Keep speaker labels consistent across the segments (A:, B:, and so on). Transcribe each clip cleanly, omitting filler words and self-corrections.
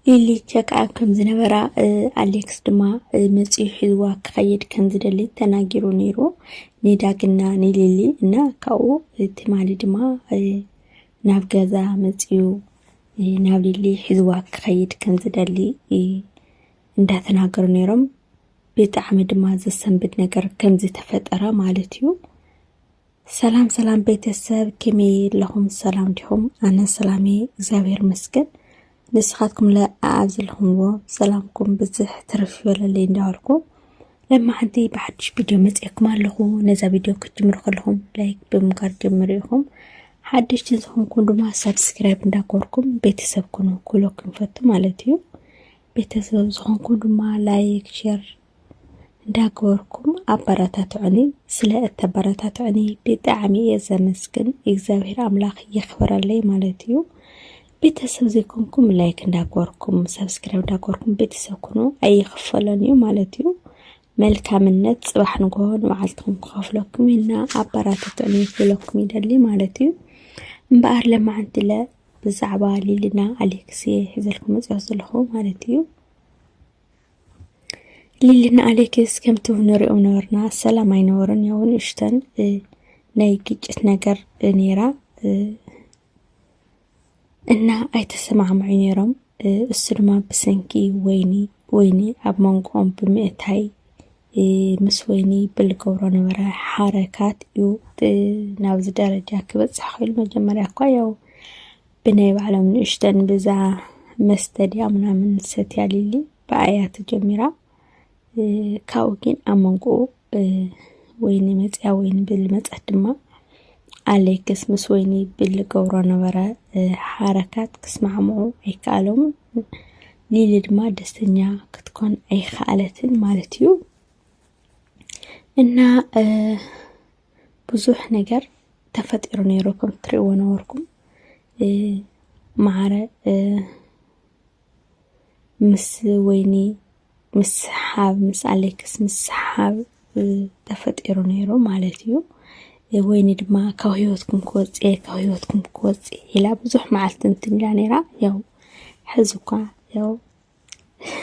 A: ليلي تشك كم زنبرا أليكس دما مزيو حزوا كخيد كم زدلي تناجرو نيرو نيداقنا نيليلي نا كاو تمالي دما نافجازا مزيو نابليلي حزوا كخيد كم زدلي اندا تناجرو نيروم بيت عمد ما زسنبت نجر كم زي تفترة مالتيو سلام سلام بيت السب كمي لهم سلام لهم أنا سلامي زاوير مسكن نسخاتكم لا أعزلهم سلامكم بزح ترف ولا اللي نداركم لما عندي بعد فيديو مزيكم لهم نزا فيديو كتجمروا لهم لايك بمقار جمريهم حدش تنسهم كنتم ما سبسكرايب نداكوركم بيتسب كنوا كلكم فتو مالتيو بيتسب زخون كنتم ما لايك شير نداكوركم أبراتاتعني سلا التبراتاتعني بدعمي يزمسكن إغزاوير أملاخ يخبر اللي مالتيو ቤተሰብ ዘይኮንኩም ላይክ እንዳቆርኩም ሰብስክራይብ እንዳቆርኩም ቤተሰብ ኩኑ አይخفلنيو ማለትዩ መልካምነት ጽባህ ንጎን ወዓልትኩም ከፍለኩም እና አባራተቱኒ ፍለኩም ይደሊ ማለትዩ እንባር ለማንትለ በዛዕባ ሊልና አሌክስ ይዘልኩም ጽያዝልኹ ማለትዩ ሊልና አሌክስ ከምቱ ንሪኦም ነበርና ሰላም አይኖርን ያውን እሽተን ናይ ግጭት ነገር ኔራ እና አይተሰማማኝ ነሮም እስልማ በሰንኪ ወይኒ አብ መንቆም በመታይ ምስ ወይኒ ብልገውሮ ነበረ حركات ዩ ናብዝ ደረጃ ክበጽሕ ኸይል መጀመሪያ እኮ ያው ብናይ ባዕሎም ንእሽተን በዛ መስተዲያ ምናምን ሰትያሊሊ በአያት ጀሚራ ካው ግን አመንቆ ወይኒ መጽያ ወይኒ ብልመጽህ ድማ أليكس مسويني بالجورة نورا حركات كسمع معه أي كلام ليلد ما دستنيا كتكون أي خالة مالتيو إن بزوح نجر تفترني ركم تريون وركم معرة مسويني مسحاب مس أليكس مسحاب تفترني رو مالتيو وين دما كهيوتكم كوزي إلى بزح معلتن تنجانيرا يو حزوكا يو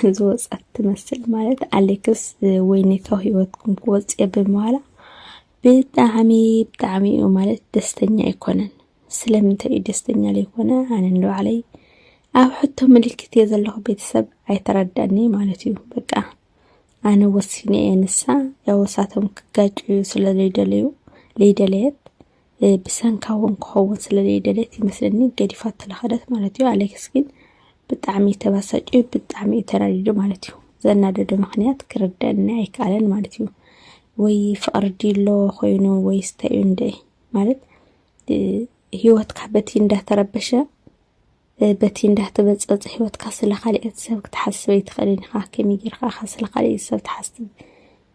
A: زوز أتمثل مالت أليكس وين كهيوتكم كوزي بموالا بتعمي ومالت دستنيا يكونن سلمتي دستنيا ليكونا أنا ندو علي أو حتى ملكتي يزلخ بيتسب أيتردني مالتيو بقى أنا وصيني نسا يو ساتهم كجاج سلالي دليو ليدلت بسنكاون كون سلاليدلت يمثلني قديفات الخدات مالتيو أليكس كين بتعمي تباسج بتعمي تراديد مالتيو زنا دد مخنيات كردنا يكالن مالتيو وي فأردي لو خوينو ويستايون دي مالت هيوت كبتي نده تربشة بتي نده تبصص هيوت كاسل خالق سبك تحسبي تخليني خا كمي غير خا خاسل خالق سب تحسب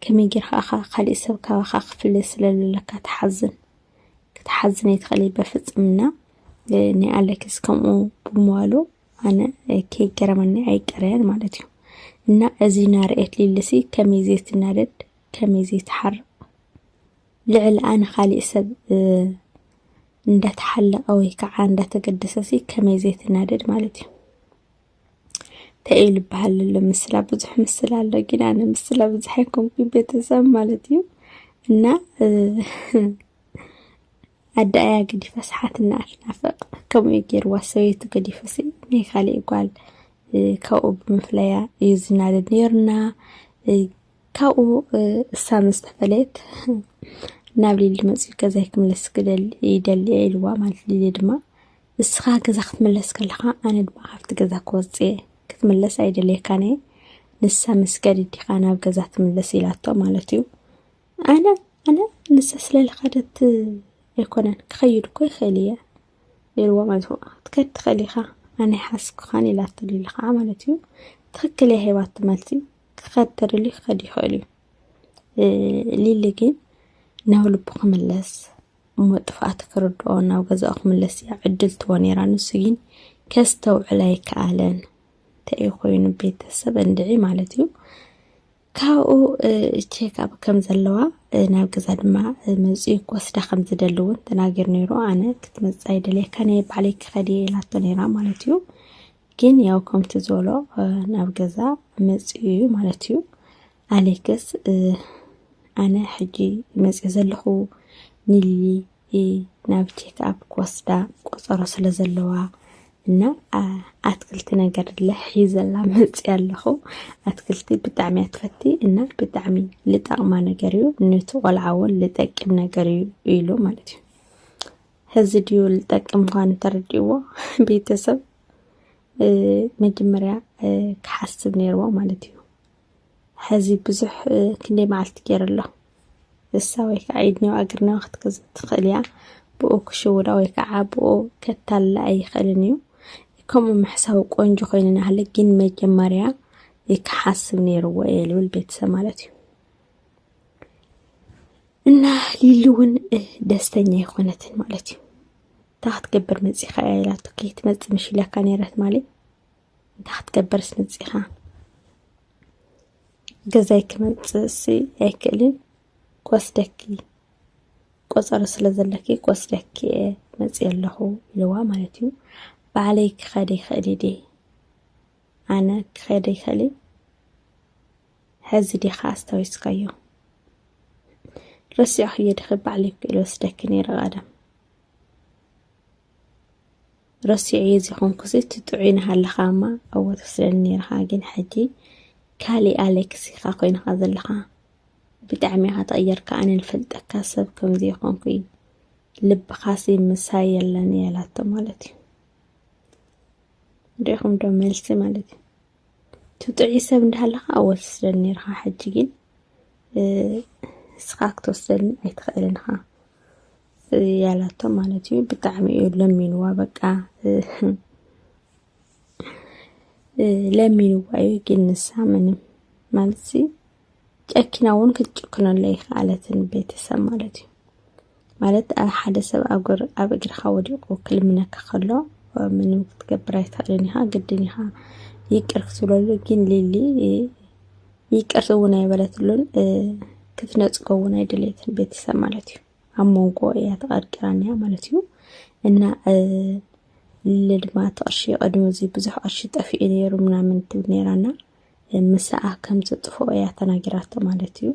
A: كمي غير خا خالق سب كا خا فلس لك تحزن يتخلي بفصمنا ني أليكس كمو بموالو أنا كي جرمني أي قريان مالتيو እና እዚ ናርኤት ሊልሲ ከመይዘት ናረድ ከመይዘት حر ልዕል አን خالق ሰብ እንደተሐለቀ ወይ ከዓ እንደተገደሰሲ ከመይዘት ናረድ ማለት እዩ ተይል በሐል ለምስላ ብዙሕ ምስላ አለ ግን አነ ምስላ ብዙሕ አይኮንኩ ቤተሰብ ማለት እዩ እና አዳያ ግዲ ፈስሓትና አፍናፈቅ ከም ይገር ዋሰይት ግዲ ፈሲ ናይ خالق ጓል ካው በመፍለያ ይዝናል ነርና ካው ሳምስት ፈለት ናብሊል ድመጽ ከዛይክም ለስከደል ይደል ይልዋ ማለት ለድማ እስኻ ከዛ ክትመለስ ከለኻ አነ ድማ ሀፍት ከዛ ኮጽ ክትመለስ አይደለ ካኔ ንሳ መስገድ ዲኻና ከዛ ትመለስ ይላቶ ማለት እዩ አነ ንሳ ስለልኸደት يكونن كخيل كوي خليه يلوا مالتو تكت خليخا انا حاسك خاني لا تلي لخ عملتيو تخكلي هيوات مالتي تخدر لي خدي خالي ليلكين ناول بخملس مطفات كردونا وغزاخ ملس عدلت ونيرا نسين كستو عليك علن تاي خوين بيتسب اندعي مالتيو ካኡ ቼክ አፕ ከም ዘለዋ ናብ ገዛ ድማ መጽእ ወስዳ ከም ዝደልውን ተናገር ነይሩ አነ ክትመጽ አይደለ ከኔ ባለክ ከዲ ላቶ ነይራ ማለት እዩ ግን ያው ከምቲ ዝበሎ ናብ ገዛ መጽዩ ማለት እዩ ኣሌክስ ኣነ ሕጂ መጽ ዘለኹ ንልሊ ናብ ቼክ አፕ ኮስዳ ቆፀሮ ስለ ዘለዋ እና አትክልቲ ነገር ለሒዘላ መጽ ያለኹ አትክልቲ ብጣዕሚ አትፈቲ እና ብጣዕሚ ልጠቅማ ነገር እዩ ነቲ ቆልዓውን ልጠቅም ነገር እዩ ኢሉ ማለት እዩ ሕዚ ድዩ ልጠቅም እንኳን ተረዲእዎ ቤተሰብ መጀመርያ ክሓስብ ነይርዎ ማለት እዩ ሕዚ ብዙሕ ክንደይ መዓልቲ ገይረሎ እሳ ወይ ከዓ ኢድኒው ኣግርኒው ክትገዝእ ትኽእል እያ ብኡ ክሽውዳ ወይ ከዓ ብኡ ከታላ ኣይኽእልን እዩ ከምኡ ምሕሳብ ቆንጆ ኮይኑ ናህለ ግን መጀመርያ ክሓስብ ነይርዎ የልብል ቤተሰብ ማለት እዩ እና ሊሉውን ደስተኛ ይኾነትን ማለት እዩ ታኽትገበር መጽኻ ኢላቶ ከይትመጽእ ምሽለካ ነይረት ማለት ታኽትገበርስ መጽኻ ገዛይ ክመጽእ ኣይክእልን ቆስደኪ ቆፀሮ ስለ ዘለኪ ቆስደኪ መጽ ያለኹ ኢልዋ ማለት እዩ ባዕለይ ክኸደ ይኽእል ዲ ኣነ ክኸደ ይኽእል ሕዚ ዲኻ ኣስታዊስካዮ ረሲዑ ክየድኺ ባዕለይ ክኢል ወስደኪ ነይረ ቀደም ረሲዑ የዚኹንኩሲ ትጥዑይና ሃለኻ እማ ኣብወት ወስደኒ ነይርኻ ግን ሕጂ ካሊ ኣሌክስ ኢኻ ኮይንኻ ዘለኻ ብጣዕሚ ኢኻ ተቐየርካ ኣነ ንፈልጠካ ሰብ ከምዚ ይኾንኩ ልብኻሲ ምሳይ የለን ያላቶ ማለት እዩ ሪኢኹም ዶ መልሲ ማለት እዩ ትጥዑይ ሰብ እንዳሃለኻ ኣብወት ወስደኒ ነይርኻ ሕጂ ግን እስኻ ክትወስደኒ ኣይትኽእልንኻ ያላቶ ማለት እዩ ብጣዕሚ እዩ ለሚንዋ በቃ ለሚንዋ እዩ ግን ንሳ ምንም ማለት ጨኪናውን ክትጭክነለ ይኽኣለትን ቤተሰብ ማለት እዩ ማለት ኣብ ሓደ ሰብ ኣብ እግርኻ ወዲቑ ክልምነካ ከሎ ምንም ክትገብር ኣይትኽእልን ኢኻ ግድን ኢኻ ይቅር ክትብለሉ ግን ሊሊ ይቅር እውን ኣይበለትሉን ክትነጽጎ እውን ኣይደለየትን ቤተሰብ ማለት እዩ ኣብ መንጎ እያ ተቐርቂራንያ ማለት እዩ እና ልድማ ተቕርሺ ቀድሞ እዚ ብዙሕ ቅርሺ ጠፊኡ ነይሩ ምናምን ትብል ነይራና ምስኣ ከም ዘጥፎ እያ ተናጊራቶ ማለት እዩ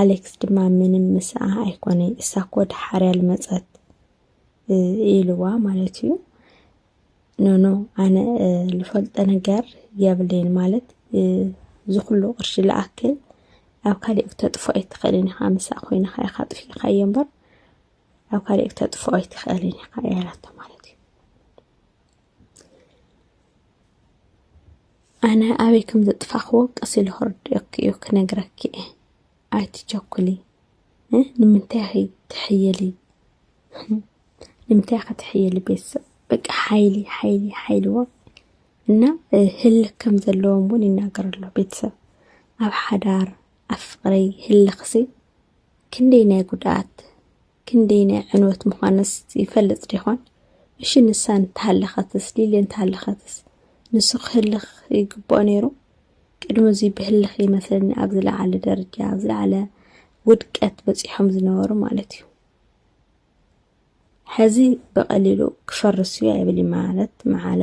A: ኣሌክስ ድማ ምንም ምስኣ ኣይኮነ እሳ ኮድ ሓርያ ልመጸት ኢልዋ ማለት እዩ ኖ ኣነ ልፈልጠ ነገር የብለይን ማለት ዝኹሉ ቅርሺ ለኣክል ኣብ ካሊእ ክተጥፎ ኣይትኽእልን ኢኻ ምስኣ ኮይንኻ ኢኻ ጥፊእኻዮ እምበር ኣብ ካሊእ ክተጥፎ ኣይትኽእልን ኢኻ ያላቶ ማለት እዩ ኣነ ኣበይ ከም ዘጥፋኽዎ ቀሲሉ ክርድአክ እዩ ክነግረኪ ኣይትቸኩሊ ንምንታይ ትሕየሊ ንምንታይ ክትሕየሊ ቤተሰብ በቃ ሓይሊዎ እና ህልክ ከም ዘለዎም እውን ይናገረሎ ቤተሰብ ኣብ ሓዳር ኣብ ፍቕሪ ህልክሲ ክንደይ ናይ ጉድኣት ክንደይ ናይ ዕንወት ምዃነስ ይፈልጥ ዲኾን እሺ ንሳ እንተሃለኸትስ ሊሊ እንተሃለኸትስ ንሱ ክህልኽ ይግብኦ ነይሩ ቅድሚ እዚ ብህልኽ ይመስለኒ ኣብ ዝለዓለ ደረጃ ኣብ ዝለዓለ ውድቀት በፂሖም ዝነበሩ ማለት እዩ ሕዚ በቐሊሉ ክፈርስ እዩ ኣይብል ማለት መዓለ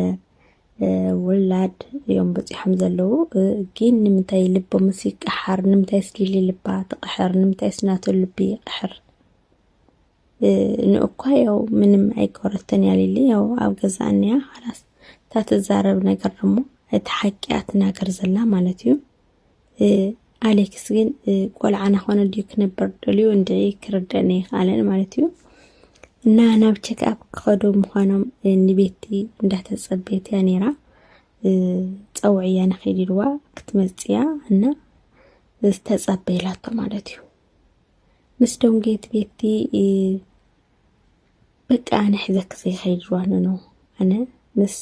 A: ውላድ እዮም በፂሖም ዘለዉ ግን ንምንታይ ልቦም ይቀሓር ንምንታይ ስሊሊ ልባ ትቀሕር ንምንታይ ስናቶ ልቢ ይቀሕር ንእኳ ያው ምንም ኣይቆረተን ያሊሊ ያው ኣብ ገዛእንያ خلاص ታተዛረብ ነገር ደሞ እትሐቂያት ነገር ዘላ ማለት እዩ ኣሌክስ ግን ቆልዓና ኾነ ዲዩ ክነበር ደልዩ እንድዒ ክርደነ ይኻለን ማለት እዩ እና ናብ ቼክ አፕ ከዶ ምዃኖም ንቤቲ እንዳተጸበየት ያ ነይራ ፀውዕያ ነኺድዋ ክትመጽያ እና ዝተጸበይላቶ ማለት እዩ ምስ ደንጌት ቤቲ በቃ ኣነ ሕዘክ ዘይኸይድዋ ነው ኣነ ምስ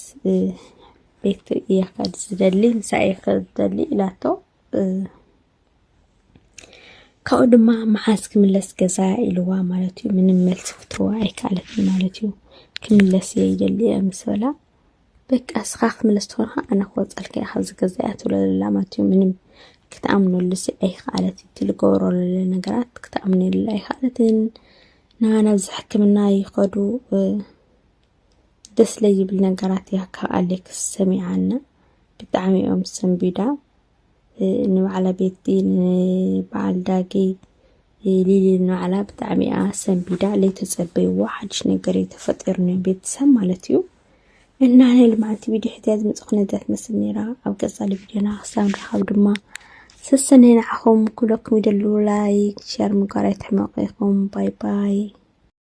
A: ቤት ያካድ ዝደሊ ንሳይ ክደሊ ኢላቶ ካው ድማ መሓዝ ክምለስ ገዛ ኢልዋ ማለት እዩ ምንም መልስ ክትዋ ኣይካለትን ማለት እዩ ክምለስ ይደሊ ምስላ በቃ ስኻ ክምለስ ትኾንካ ኣነ ክወፀልከ ኢኻ ዝገዛያ ትብለላ ማለት እዩ ምንም ክትኣምነሉስ ኣይካለት ትልገብረሉ ነገራት ክትኣምነሉ ኣይካለትን ናና ዝሕክምና ይኸዱ ደስ ለይብል ነገራት እያ ካብ ኣሌክስ ሰሚዓና ብጣዕሚ እዮም ሰንቢዳ ንባዕላ ቤቲ ንበዓል ዳጊ ሊሊ ንባዕላ ብጣዕሚ እያ ሰንቢዳ ለይተፀበይዋ ሓድሽ ነገር የተፈጠሩ ነው ቤተሰብ ማለት እዩ እና ናይ ልማዓንቲ ቪድዮ ሕትያ ዝመፅእ ኩነታት መስል ነይራ ኣብ ቀፃሊ ቪድዮና ክሳብ ንረኸብ ድማ ሰሰነይ ንዓኹም ኩለኩም ይደልው ላይክ ሸር ምግባር ኣይትሕመቑ ኢኹም ባይ ባይ